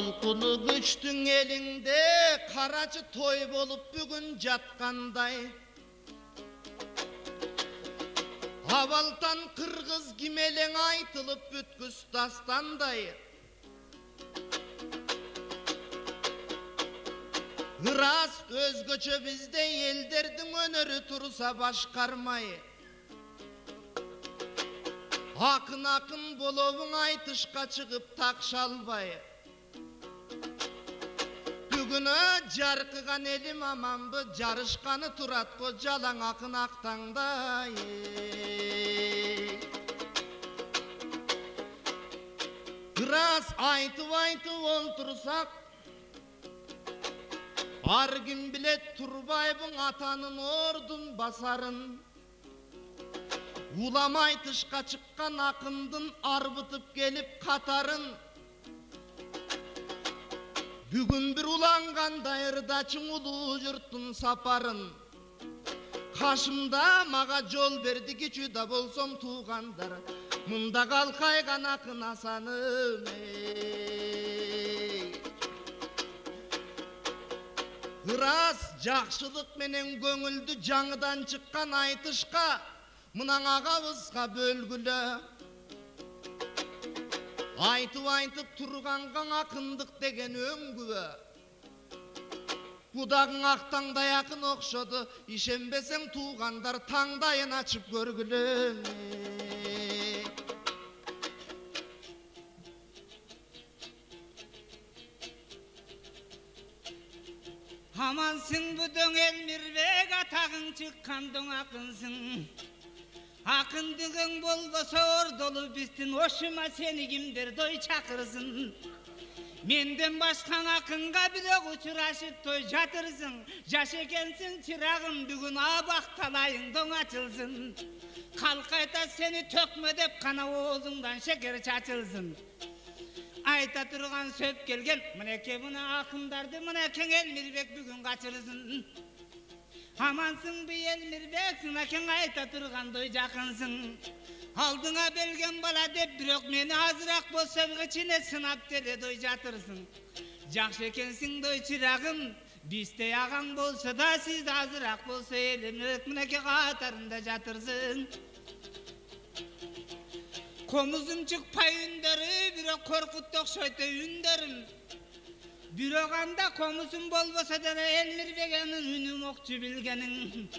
Толқыны күчтің еліңде қарачы той болып бүгін жатқандай. Авалтан қырғыз кимелең айтылып бүткіс дастандай. Ырас өзгөчө бізде елдердің өнөрү тұрса башқармай. Ақын болуың айтышқа шығып тақшалбай. Бүгіні жарқыған елім аманбы, жарышқаны тұратқо жалаң ақын ақтаңдай. Біраз айтып олтырсақ, ар кім білет Турбайбың атанын ордун басарын. Уламай тышқа шыққан ақындың арбытып келіп қатарын. Бүгін бір уланғандай ырдачың улуу жұрттың сапарын. Қашымда маға жол берді кечүда болсом туғандар. Мұнда қалқайған ақын асаным. Ырас жақшылық менен көңілді жаңыдан шыққан айтышқа, мұнаң ағабызға бөлгілі. Айтып тұрғанған ақындық деген өңгүбі. Будағың ақтаңдай ақын оқшоды, ишенбесең туғандар таңдайын ашып көргілі. Амансың бұдың Элмирбек, атағың шыққандың ақынсың. Ақындығың болбаса ордолу біздің, ошыма сені кімдер той чақырсын. Менден башқан ақынға білек ұшырашып той жатырсың. Жаш екенсің чырағым, бүгін абақталайың доң açılsın. Қалқайта сені төкме деп қана оғызыңдан шекер чачылсын. Айта тұрған сөп келген, мінеке мұна ақындарды, мінекең Элмирбек бүгін қачырсын. Амансың бі Элмирбек, сынакең айта тұрғандай жақынсың. Алдыңа белген бала деп, бирок мені азырақ болса ғычіне сынап теле дой жатырсың. Жақшы екенсің дой чырағым, бізде ағаң болса да, сіз азырақ болса Элмирбек мінеке қатарында жатырсың. Комузым шықпай үндері, бирок қорқытты оқшойты үндерім. Бироганда комусун болбоса да Элмирбегенин үнүн окчу билгенин.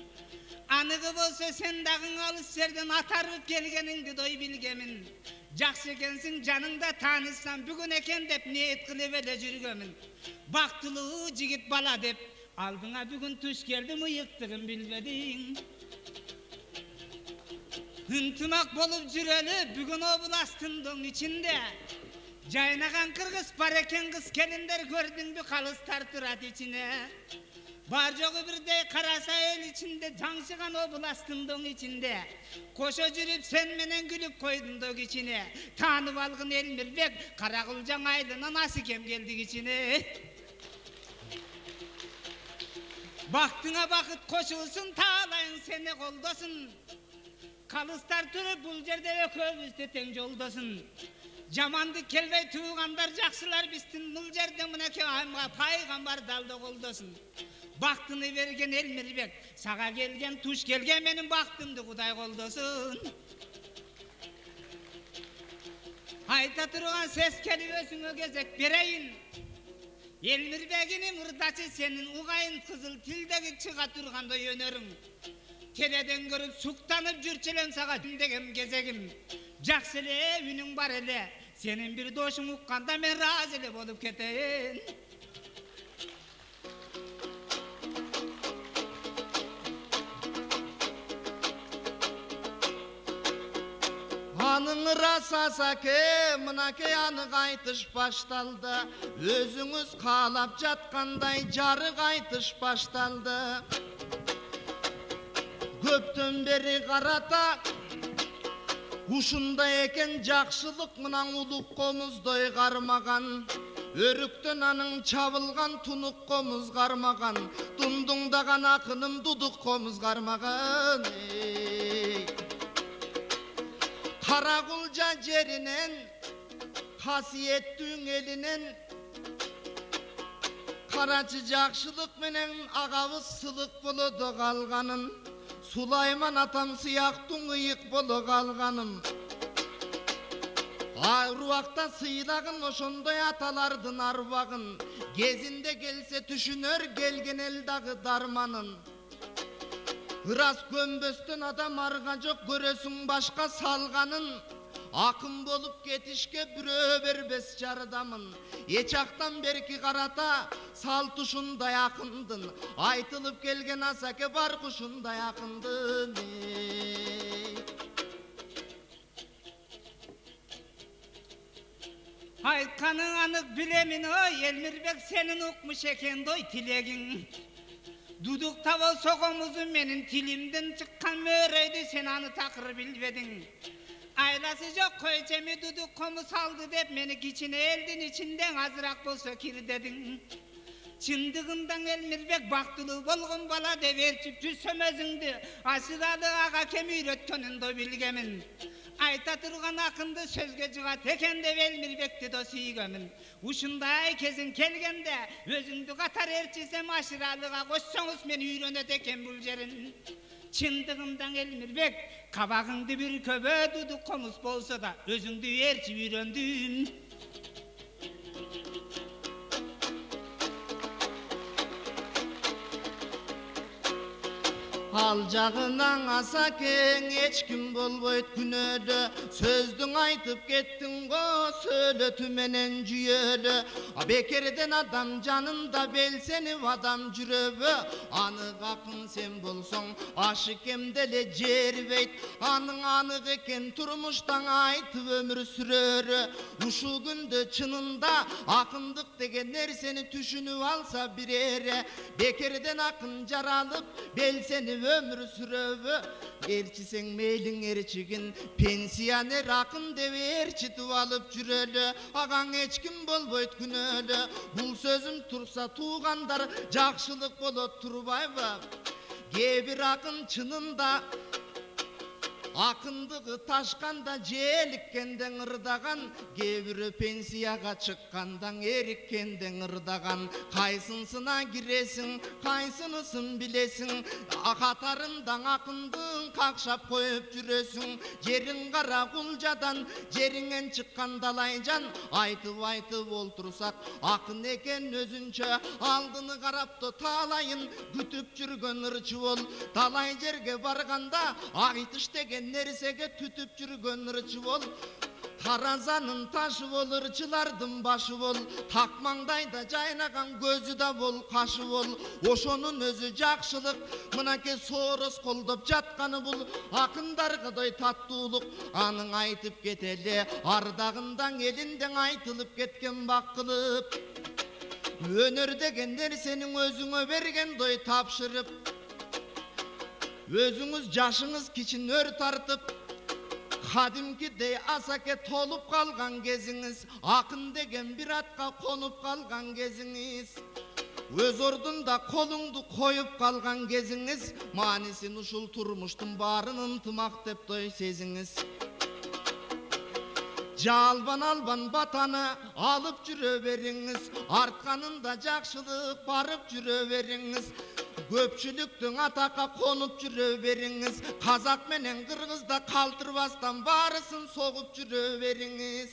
Анығы болса сен дагың алыс жерден атарып келгениңди дой билгемин. Жакшы экенсиң жаныңда таанышсам бүгүн экен деп ниет кылып эле жүргөмүн. Бактылуу жигит бала деп алдыңа бүгүн туш келдим, ыйыктыгын билбедиң. Ынтымак болуп жүрөлү бүгүн областтын ичинде. Жайнаған қырғыз бар екен қыз келіндер, көрдің бі қалыстар тұрат içine. Бар жоғы бірдей қараса ел içinde, жаңшыған областың içinde. Қошо жүріп сен менен күліп қойдың дог içine. Танып алғын Элмирбек, Қарақұлжаң айлынан асыкем келдік içine. Бақтыңа бақыт қошылсын, тағалайын сені қолдасын. Қалыстар тұрып бұл жерде өкөбізді тең жолдасын. Жаманды келбей туғандар жақсылар біздің, бұл жерде мінеке аймға пайғамбар далды қолдасын. Бақтыны берген Элмирбек, саға келген туш келген менің бақтымды Құдай қолдасын. Айта тұрған сес келіп өсіңе кезек берейін. Элмирбегінің ұрдачы сенің ұғайын қызыл тілдегі чыға тұрғанда өнерің. Теледен көріп сұқтанып жүрчелен саға тілдегім кезегім. Жақсылы үнің бар әлі, сенің бір дошың ұққанда мен разылы болып кетейін. Аның расасаке, мұнаке анық айтыш башталды. Өзіңіз қалап жатқандай жарық айтыш башталды. Көптен бері қарата, ушында екен жақшылық мұнан ұлық қомыздай қармаған. Өріктен аның чабылған тұнық қомыз қармаған. Тұндыңдаған ақыным дудық қомыз қармаған. Қарақұлжа жерінен, қасиеттің елінен, барачы жакшылык менен агабыз сылык болоду калганын, Сулайман атам сыяктуу ыйык боло калганым. Аруакта сыйлагын ошондой аталардын арбагын, кезинде келсе түшүнөр келген эл дагы дарманын. Ырас көмбөстөн адам арга жок, көрөсүң башка салганын. Акын болуп кетишке бирөө бербес жардамын. Эчактан берки карата салт ушундай акындын, айтылып келген асаке бар ушундай акындын. Айтканың анық билемин, ой, Элмирбек, сенин укмуш экен дой тилегиң. Дудукта болсо комузу менин тилимден чыккан мөөрөйдү, сен аны такыр билбедиң. Айласы жок койчеми дудук комуз алды деп мени кичине элдин ичинден азыраак болсо кир дедиң. Чындыгындан Элмирбек бактылуу болгон бала деп ээрчип жүрсөм өзүңдү ашыралы ага кем үйрөткөнүн да билгемин. Айта турган акынды сөзгө жыгат экен деп Элмирбекти да сүйгөмүн. Ушундай кезиң келгенде өзүңдү катар ээрчисем ашыралыга кошсоңуз мен үйрөнөт экен бул жерин. Чындыгымдан Элмирбек, кабагыңды бир көбө дудук комуз болсо да өзүңдү ээрчип үйрөндүм. Ал жагынан асакең эч ким болбойт күнөдө, сөздүң айтып кеттиң го сөйлөтү менен жүйөлө. Бекерден адам жанында белсенип адам жүрөбү, анык акын сен болсоң ашы кемделе жербейт. Аның анык экен турмуштан айтып өмүр сүрөрү. Ушул күндө чынында акындык деген нерсени түшүнүп алса бирере, бекерден акын жаралып белсенип ömür süröbü, erçiseng meylin erçigin, pensiyoner akın devi erçitip alıp jürölü, agan eçkim bolboyt günölü. Bul sözüm tursa tuğandar, jakşılık bolot turbayba. Gebir akın çınında, akındığı taşkanda jelikkenden ırdagan, gebiri pensiyaga çıkkandan erikkenden ırdagan. Kaysınsına giresin, kaysınısın bilesin, akatarından akındın kakşap koyup jüresin. Jerin kara kulcadan, jeringen çıkkan dalaycan, aytıp oltursak, akın eken özünçe, aldını karaptı talayın, kütüp jürgön ırçı ol. Dalay jerge barganda, aytış degen nersege tütüp jürgön ırçı ol. Tarazanın taşı bol, ırçılardın başı bol, takmangdayda jaynagan gözü da bol, kaşı bol. Oşonun özü jakşılık, mınake soros koldop jatkanı bul. Akındargıday tattуулuk, anın aytıp keteli, ardagından elinden aytılıp ketken bakılıp. Önür degen nersenin özüňe bergen doy tapşırıp, özüňüz jaşıňız kiçin ör tartıp, kadimkidey asake tolup kalgan geziňiz, akın degen bir atka konup kalgan geziňiz. Öz ordunda kolуңду koyup kalgan geziňiz, manisin uşul turmuştun barın ıntımak dep doy seziňiz. Jalban alban batanı alıp jüre beriňiz, artkanında jakşılık barıp jüre beriňiz. Köpçülüktün ataka konup jüre beriňiz, Kazak menen Kırgızda kaldırбастан barısın soğup jüre beriňiz.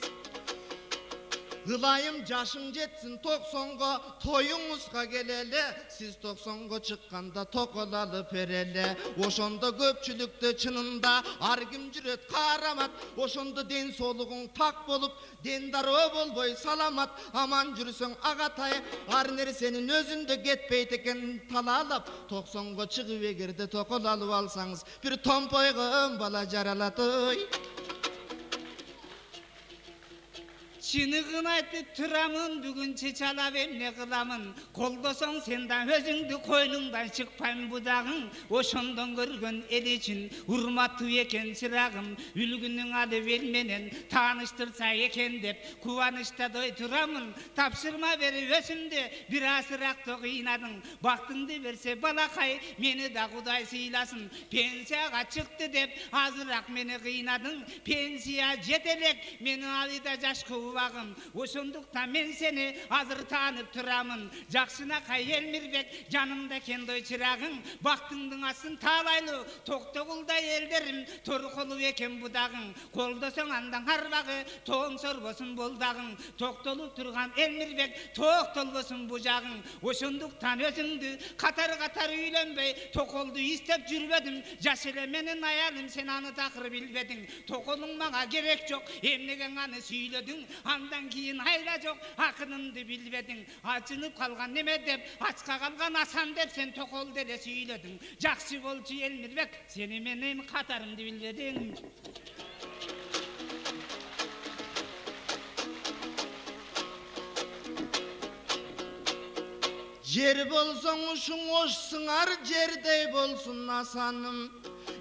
Kılayım jaşın jetsin 90'ga, toyuňuzga geleli, siz 90'ga çıkkanda tokolalı perele. Oşonda köpçülükte çınında argim jüret karamat, oşonda den soluğun tak bolup, dendar bolboy salamat. Aman jürüsöň agatay, ar nersenin özünde ketpeyt eken talalap. 90'ga çıkıp egerde tokolalıp alsaňyz, bir tompoygym bala jaralatoy. Çınıgın aytıp turamın, bugün çeçalap emne kılamın. Koldosoň sendan özüňdi koynundan çıkpayım budagın. Oşondan görgön el için urmatlı eken çıragım. Ülgünün adı vermenen tanıştırsa eken dep kuvanışta doy turamın. Tapşırma beri özümde bir asırakta kıynadın. Baktındı verse balakay meni da Kuday sıylasın. Pensiyaga çıktı dep azırak meni kıynadın. Pensiya jetelek meni alıda jaş kuva убагым. Ошондуктан мен сени азыр таанып турамын. Жакшынакай Элмирбек жанымда экен дой чырагың. Бактыңдын асын таалайлуу Токтогулдай элдерим торколуп экен будагың. Колдосоң андан арбагы тоң сорбосун болдагың. Токтолуп турган Элмирбек токтолбосун бужагың. Ошондуктан өзүңдү катар үйлөнбөй токолду истеп жүрбөдүм. Жаш эле менин аялым, сен аны такыр билбедиң. Токолуң мага керек жок, эмнеге аны сүйлөдүң? Андан кийин айла жок, акынымды билбедиң. Ачынып калган неме деп, ачка калган асан деп сен токол деле сүйлөдүң. Жакшы болчу Элмирбек, сени менин катарымды билбедиң. Жер болсоң ушуң ошсуңар, жердей болсун асаным.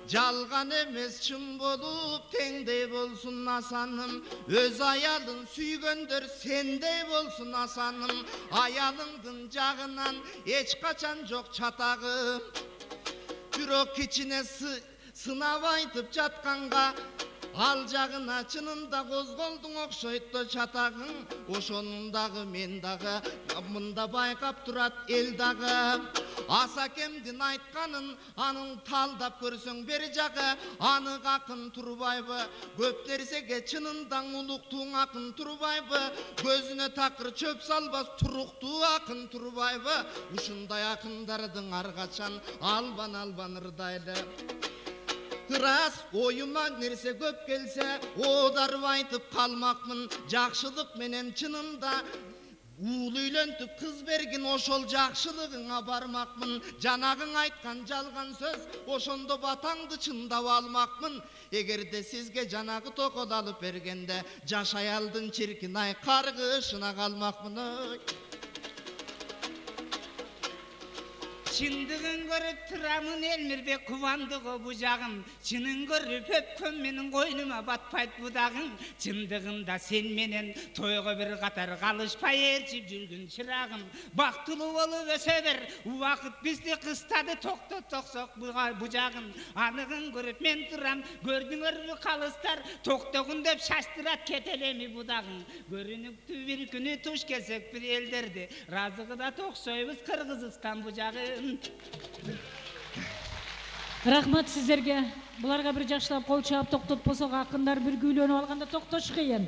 Жалган эмес чын болуп теңдей болсун асаным. Өз аялын сүйгөндөр сендей болсун асаным. Аялыңдын жагынан эч качан жок чатагым. Бирок кичине сынап айтып жатканга ал жагына чынында козголдуң окшойт чатагың. Ошонун дагы мен дагы мында байкап турат эл дагы. Асакемдин айтканын анын талдап көрсөң бери жагы. Анык акын турбайбы? Көп нерсеге чынындан улуктуң акын турбайбы? Көзүнө такыр чөп салбас туруктуу акын турбайбы? Ушундай акындардын ар качан албан ырдайлы. Рас оюма нерсе көп келсе, одарып айтып калмакмын. Жакшылык менен чынында уул үйлөнтүп кыз бергин, ошол жакшылыгыңа бармакмын. Жанагың айткан жалган сөз, ошондо батаңды чындап алмакмын. Эгерде сизге жанагы токол алып бергенде, жаш аялдын чиркин ай каргышына калмакмын. Чындыгын көрүп турамын Элмирбек кубандыгы бужагым. Чынын көрүп өпкөн менин койнума батпайт будагың. Чындыгында сен менен тойго бир катар калышпай ээрчип жүргүн чырагым. Бактылуу болуп өсө бер, убакыт бизди кыстады, токтотсок бужагым. Аныгын көрүп мен турам, көрдүңөрбү калыстар, токтогун деп шаштырат кетелеми будагың. Көрүнүктүү бир күнү туш келсек бир элдерди, разыгыда токсойбуз Кыргызстан бужагы. Рахмат сіздерге. Бұларға бір жақшылап қол чаап тоқтотпосоқ ақындар бір күйлөніп алғанда тоқтош қиын.